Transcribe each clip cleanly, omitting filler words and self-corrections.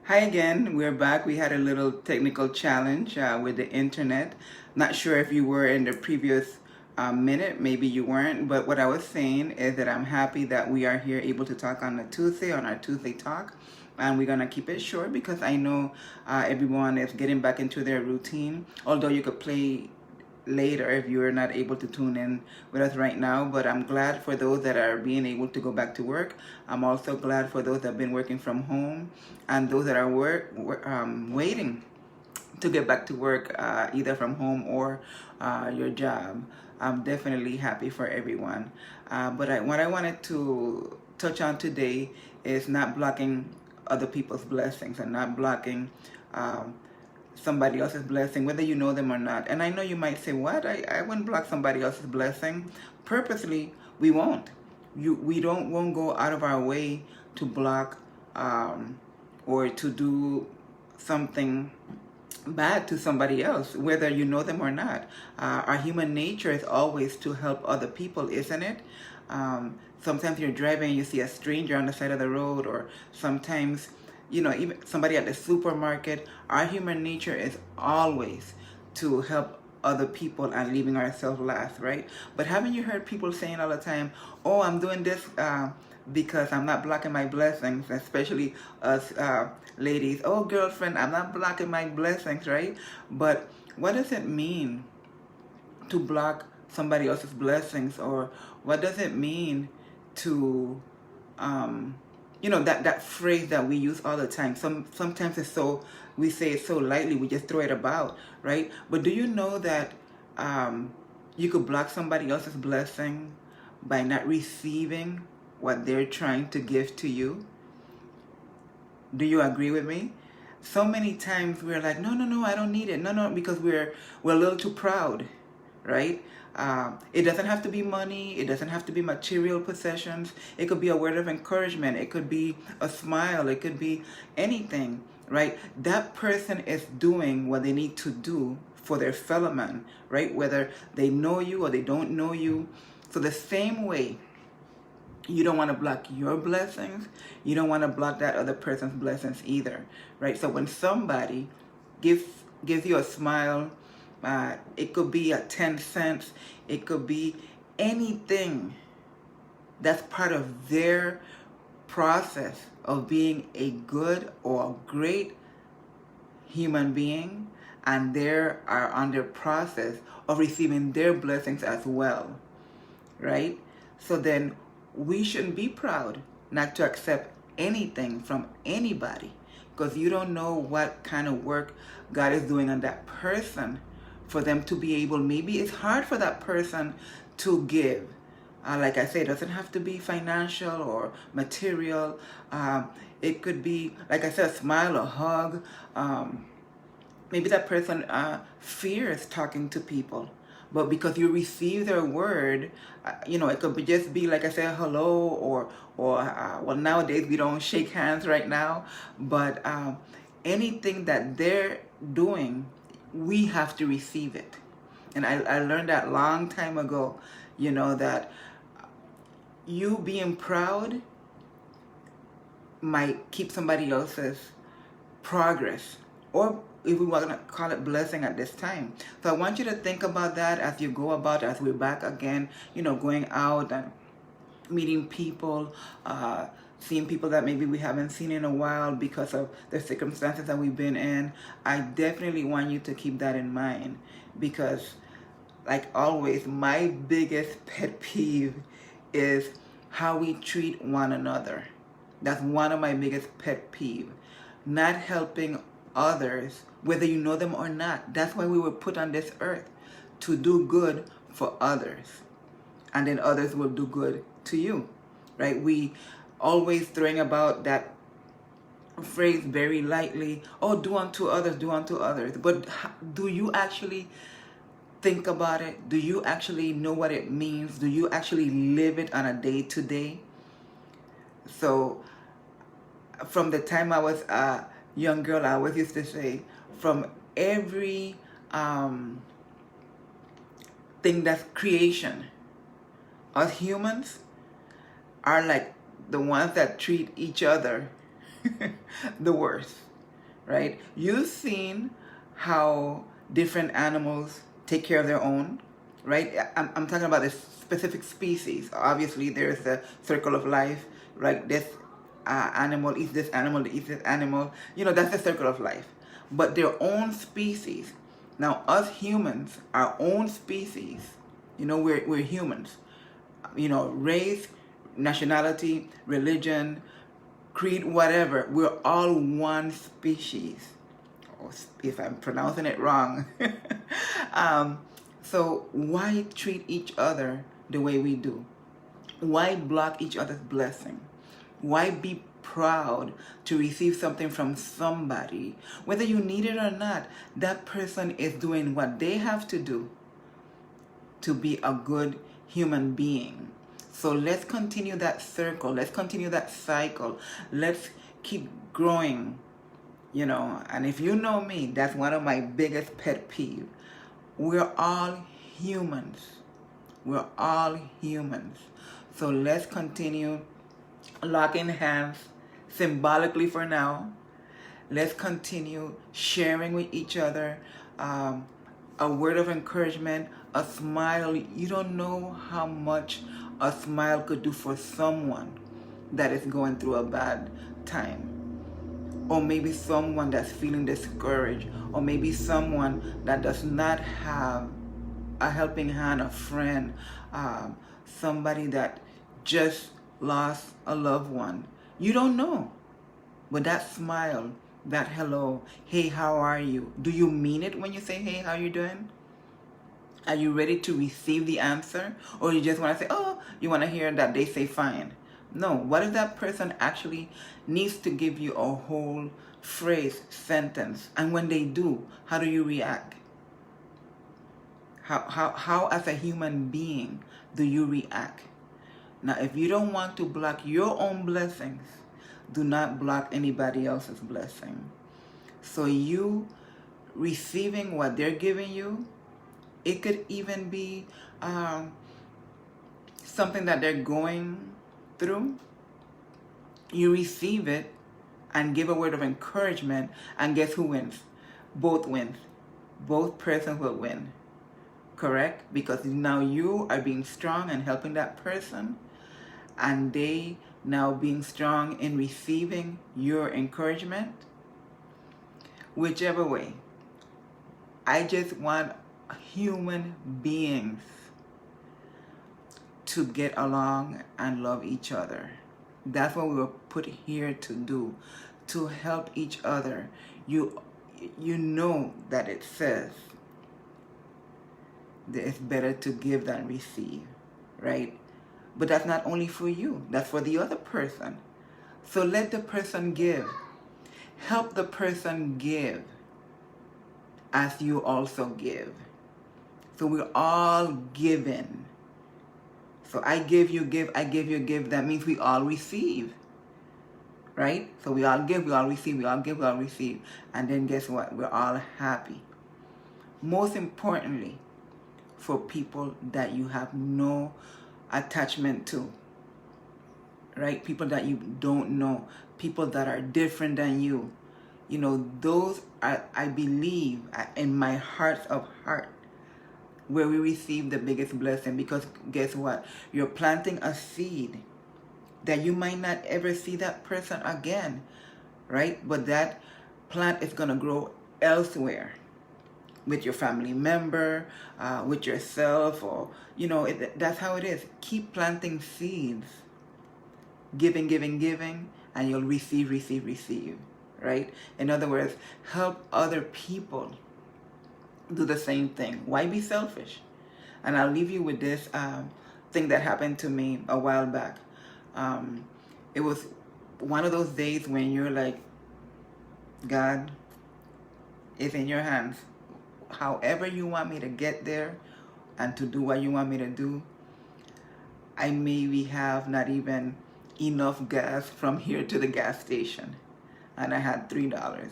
Hi again, we're back. We had a little technical challenge with the internet. Not sure if you were in the previous minute, maybe you weren't, but what I was saying is that I'm happy that we are here able to talk on a Tuesday, on our Tuesday talk. And we're going to keep it short because I know everyone is getting back into their routine. Although you could play later if you're not able to tune in with us right now, but I'm glad for those that are being able to go back to work. I'm also glad for those that have been working from home and those that are waiting to get back to work either from home or your job. I'm definitely happy for everyone. What I wanted to touch on today is not blocking other people's blessings and not blocking um, somebody else's blessing, whether you know them or not. And I know you might say, what? I wouldn't block somebody else's blessing. Purposely, we won't. We won't go out of our way to block or to do something bad to somebody else, whether you know them or not. Our human nature is always to help other people, isn't it? Sometimes you're driving and you see a stranger on the side of the road, or sometimes, even somebody at the supermarket. Our human nature is always to help other people and leaving ourselves last, right? But haven't you heard people saying all the time, oh, I'm doing this because I'm not blocking my blessings, especially us ladies. Oh, girlfriend, I'm not blocking my blessings, right? But what does it mean to block somebody else's blessings, or what does it mean to that phrase that we use all the time? Sometimes it's so, we say it so lightly, we just throw it about, right? But do you know that you could block somebody else's blessing by not receiving what they're trying to give to you? Do you agree with me? So many times we're like, no, no, no, I don't need it. No, no, because we're a little too proud, right? It doesn't have to be money. It doesn't have to be material possessions. It could be a word of encouragement. It could be a smile. It could be anything, right? That person is doing what they need to do for their fellow man, right? Whether they know you or they don't know you. So the same way, you don't want to block your blessings, you don't want to block that other person's blessings either, right? So when somebody gives gives you a smile, it could be a 10 cents, it could be anything that's part of their process of being a good or a great human being, and they are on their process of receiving their blessings as well, right? So then we shouldn't be proud not to accept anything from anybody, because you don't know what kind of work God is doing on that person for them to be able, maybe it's hard for that person to give. Like I say, it doesn't have to be financial or material. It could be, like I said, a smile, a hug. Maybe that person fears talking to people, but because you receive their word, it could just be, like I said, hello, or well, nowadays we don't shake hands right now, but anything that they're doing, we have to receive it. And I learned that long time ago, that you being proud might keep somebody else's progress, or if we want to call it blessing at this time. So I want you to think about that as you go about, as we're back again, going out and meeting people, seeing people that maybe we haven't seen in a while because of the circumstances that we've been in. I definitely want you to keep that in mind, because like always, my biggest pet peeve is how we treat one another. That's one of my biggest pet peeve. Not helping others, whether you know them or not. That's why we were put on this earth, to do good for others. And then others will do good to you, right? We always throwing about that phrase very lightly, oh, do unto others, do unto others. But do you actually think about it? Do you actually know what it means? Do you actually live it on a day-to-day? So from the time I was a young girl, I always used to say, from every thing that's creation, us humans are like the ones that treat each other the worst. right? You've seen how different animals take care of their own, right? I'm talking about a specific species. Obviously, there's the circle of life, right? This animal eats this animal, eats this animal. You know, that's the circle of life. But their own species. Now, us humans, our own species, you know, we're humans. You know, race, nationality, religion, creed, whatever. We're all one species. Or if I'm pronouncing it wrong. So why treat each other the way we do? Why block each other's blessing? Why be proud to receive something from somebody? Whether you need it or not, that person is doing what they have to do to be a good human being. So let's continue that circle. Let's continue that cycle. Let's keep growing, you know. And if you know me, that's one of my biggest pet peeves. We're all humans. We're all humans. So let's continue locking hands symbolically for now. Let's continue sharing with each other a word of encouragement, a smile. You don't know how much a smile could do for someone that is going through a bad time. Or maybe someone that's feeling discouraged. Or maybe someone that does not have a helping hand, a friend, somebody that just lost a loved one. You don't know. But that smile, that hello, hey, how are you? Do you mean it when you say, hey, how you doing? Are you ready to receive the answer? Or you just want to say, oh, you want to hear that they say fine? No, what if that person actually needs to give you a whole phrase, sentence? And when they do, how do you react? How as a human being do you react? Now, if you don't want to block your own blessings, do not block anybody else's blessing. So you receiving what they're giving you, it could even be something that they're going through. You receive it and give a word of encouragement, and guess who wins? Both wins. Both persons will win. Correct? Because now you are being strong and helping that person, and they now being strong in receiving your encouragement. Whichever way, I just want human beings to get along and love each other. That's what we were put here to do, to help each other. You know that it says that it's better to give than receive, right? But that's not only for you, that's for the other person. So let the person give. Help the person give as you also give. So we're all given. So I give, you give, I give, you give. That means we all receive, right? So we all give, we all receive, we all give, we all receive. And then guess what? We're all happy. Most importantly, for people that you have no attachment to, right? People that you don't know, people that are different than you. You know, those are, I believe, in my heart of heart, where we receive the biggest blessing. Because guess what? You're planting a seed that you might not ever see that person again, right? But that plant is going to grow elsewhere, with your family member, with yourself, or, you know, that's how it is. Keep planting seeds. Giving, giving, giving, and you'll receive, receive, receive, right? In other words, help other people do the same thing. Why be selfish? And I'll leave you with this thing that happened to me a while back. It was one of those days when you're like, God, it's in your hands. However you want me to get there and to do what you want me to do, I maybe have not even enough gas from here to the gas station. And I had $3.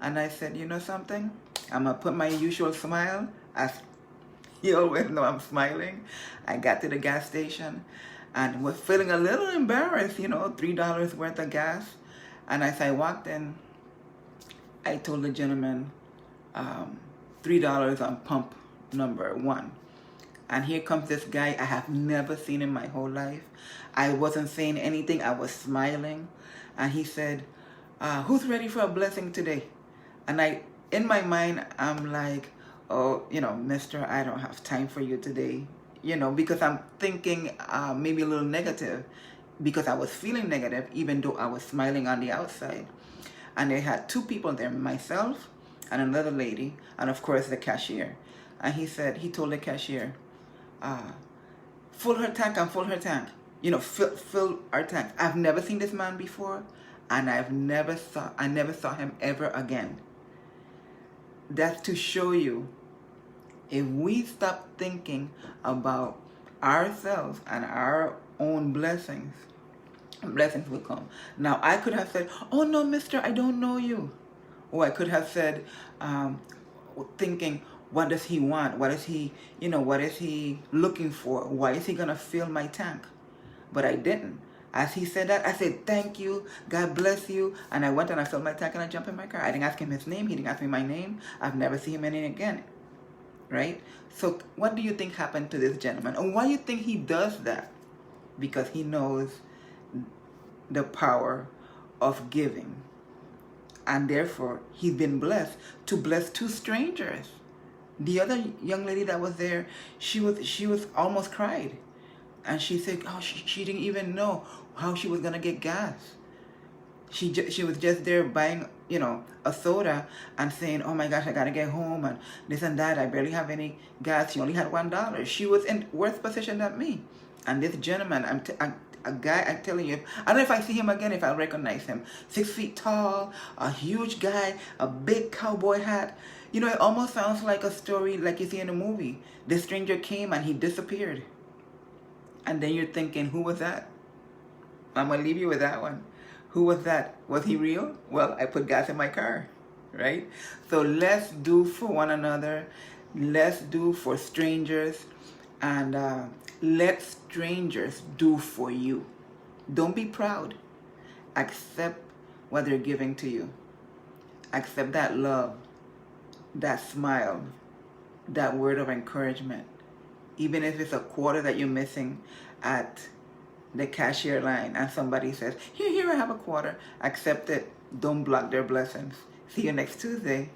And I said, you know something? I'm going to put my usual smile, as you always know I'm smiling. I got to the gas station and was feeling a little embarrassed, you know, $3 worth of gas. And as I walked in, I told the gentleman $3 on pump number 1. And here comes this guy I have never seen in my whole life. I wasn't saying anything. I was smiling. And he said, who's ready for a blessing today? And in my mind, I'm like, oh, mister, I don't have time for you today. Because I'm thinking maybe a little negative, because I was feeling negative, even though I was smiling on the outside. And they had 2 people there, myself and another lady, and of course the cashier. And he told the cashier, fill her tank and fill her tank. Fill our tank. I've never seen this man before, and I never saw him ever again. That's to show you, if we stop thinking about ourselves and our own blessings will come. Now, I could have said, oh no, mister, I don't know you. Or I could have said, thinking, what does he want? What is he looking for? Why is he going to fill my tank? But I didn't. As he said that, I said, thank you, God bless you. And I went and I filled my tank and I jumped in my car. I didn't ask him his name. He didn't ask me my name. I've never seen him any again. Right? So what do you think happened to this gentleman? And why do you think he does that? Because he knows the power of giving. And therefore, he's been blessed to bless 2 strangers. The other young lady that was there, she was almost cried. And she said, oh, she didn't even know how she was going to get gas. She was just there buying, a soda and saying, oh my gosh, I got to get home and this and that. I barely have any gas. She only had $1. She was in worse position than me. And this gentleman, a guy, I'm telling you, I don't know if I see him again, if I'll recognize him. 6 feet tall, a huge guy, a big cowboy hat. It almost sounds like a story like you see in a movie. This stranger came and he disappeared. And then you're thinking, who was that? I'm going to leave you with that one. Who was that? Was he real? Well, I put gas in my car, right? So let's do for one another. Let's do for strangers. And let strangers do for you. Don't be proud. Accept what they're giving to you. Accept that love, that smile, that word of encouragement. Even if it's a quarter that you're missing at the cashier line and somebody says, here, I have a quarter. Accept it. Don't block their blessings. See you next Tuesday.